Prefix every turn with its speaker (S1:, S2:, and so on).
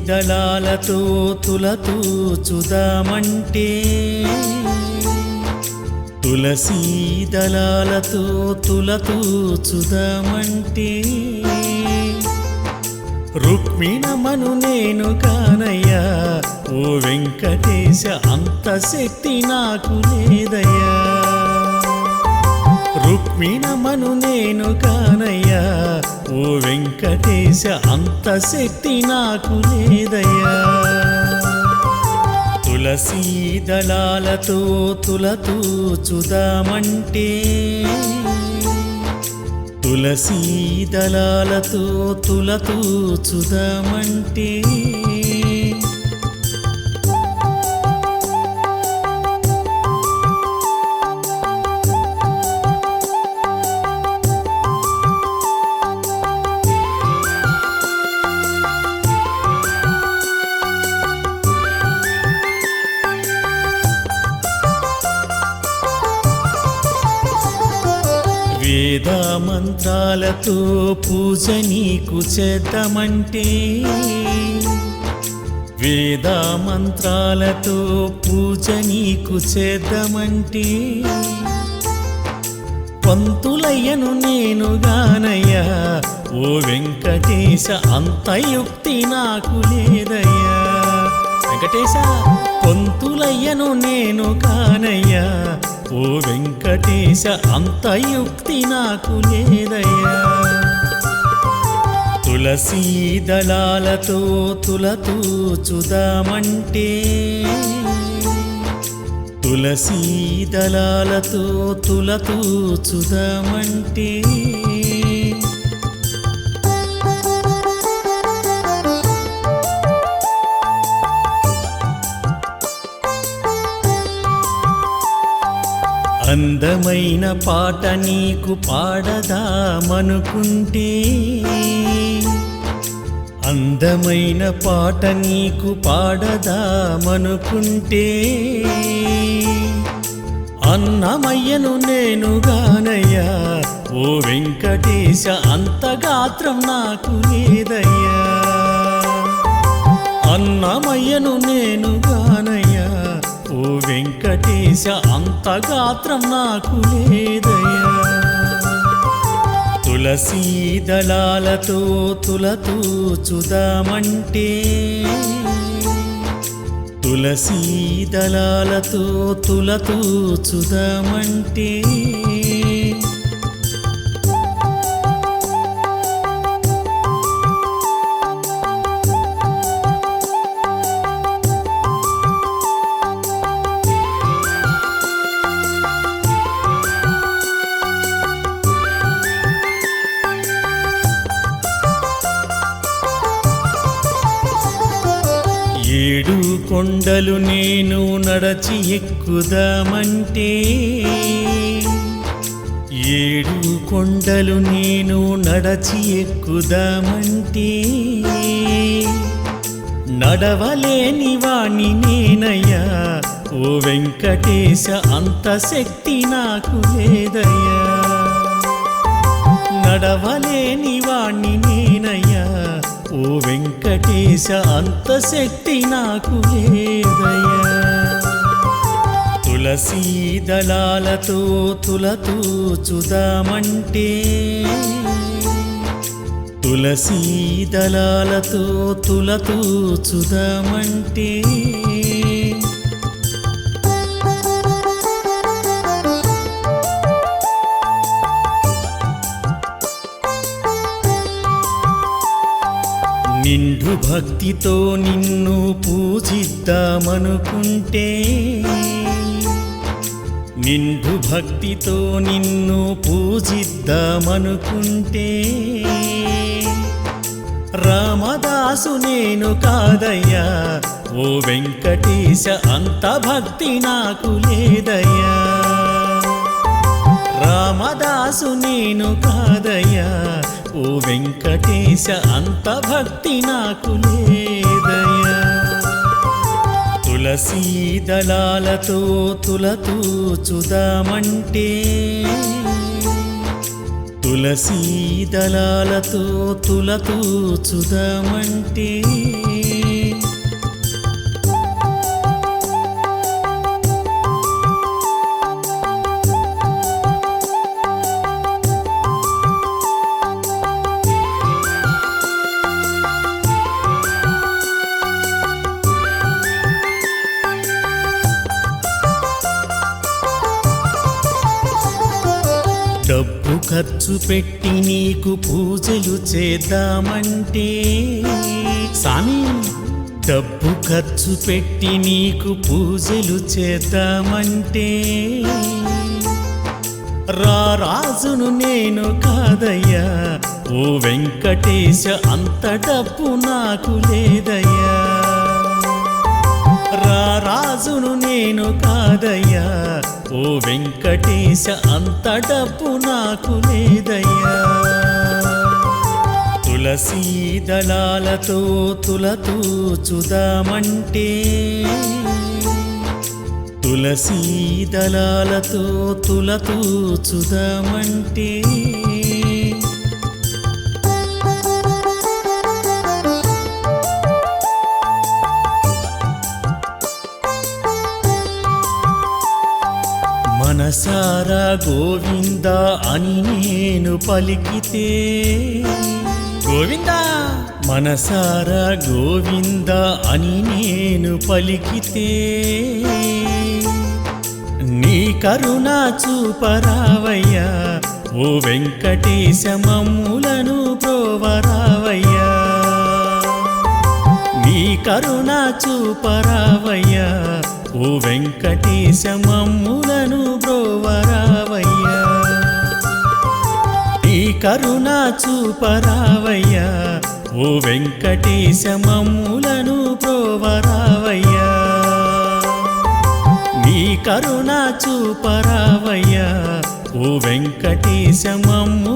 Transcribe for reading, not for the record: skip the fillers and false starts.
S1: దళాలతో తులతూచుదామంటే తులసీ దళాలతో తులతూచుదామంటే రుక్మిణమను నేను కానయ్యా ఓ వెంకటేశ అంత శక్తి నాకు లేదయ్యా రుక్మిణమను నేను కానయ్యా ఓ వెంకటేశ అంత శక్తి నాకు లేదయ్యా తులసీ దళాలతో తులతూచుదామంటే తులసీ దళాలతో తులతూచుదామంటే వేద మంత్రాలతో పూజ నీకు చేద్దామంటే వేద మంత్రాలతో పూజ నీకు చేద్దామంటే పంతులయ్యను నేను గానయ్యా ఓ వెంకటేశ అంత యుక్తి నాకు లేదయ్యా వెంకటేశ పంతులయ్యను నేను కానయ్యా ఓ వెంకటేశ అంత యుక్తి నాకు లేదయ్యా తులసీ దళాలతో తులతూచుదామంటే తులసీ దళాలతో తులతూచుదామంటే అందమైన పాట నీకు పాడదామనుకుంటే అందమైన పాట నీకు పాడదామనుకుంటే అన్నమయ్యను నేను గానయ్యా ఓ వెంకటేశ అంత గాత్రం నాకు లేదయ్యా అన్నమయ్యను నేను గానయ్యా ఓ వెంకటేశ అంత గాత్రం నాకు లేదయ్యా తులసీ దళాలతో తులతూచుదామంటే తులసీ దళాలతో తులతూచుదామంటే ఏడు కొండలు నేను నడచి ఎక్కుదామంటే ఏడు కొండలు నేను నడచి ఎక్కుదామంటే నడవలేని వాణ్ణి నేనయ్యా ఓ వెంకటేశ అంత శక్తి నాకు లేదయ్యా నడవలేని వాణ్ణి నేనయ్యా ఓ వెంకటేశ అంత శక్తి నాకు లేదయ్యా తులసీ దళాలతో తులతూచుదామంటే తులసీ దళాలతో తులతూచుదామంటే నిండు భక్తితో నిన్ను పూజిద్దామనుకుంటే నిండు భక్తితో నిన్ను పూజిద్దామనుకుంటే రామదాసు నేను కాదయ్యా ఓ వెంకటేశ అంత భక్తి నాకు లేదయ్యా రామదాసు నేను కాదయ్యా ఓ వెంకటేశ అంత భక్తి నాకు లేదయ్యా తులసీ దళాలతో తులతూచుదామంటే తులసీ దళాలతో తులతూచుదామంటే డబ్బు ఖర్చు పెట్టి నీకు పూజలు చేద్దామంటే సామి డబ్బు ఖర్చు పెట్టి నీకు పూజలు చేద్దామంటే రాజును నేను కాదయ్యా ఓ వెంకటేశ అంత డబ్బు నాకు లేదయ్యా రాజును నేను కాదయ్యా ఓ వెంకటేశ అంత డబ్బు నాకు లేదయ్యా తులసీ దళాలతో తులతూచుదామంటే తులసీ దళాలతో తులతూచుదామంటే మనసారా గోవింద అని నేను పలికితే గోవిందా మనసారా గోవింద అని నేను పలికితే నీ కరుణ చూపరావయ్యా ఓ వెంకటేశ మమ్ములను ప్రోవరావయ్యా నీ కరుణ చూపరావయ్యా ఓ వెంకటేశ మమ్ములను ప్రోవరావయ్యా నీ కరుణ చూపరావయ్యా ఓ వెంకటేశ మమ్ములను ప్రోవరావయ్యా నీ కరుణ చూపరావయ్యా ఓ వెంకటేశ మమ్ము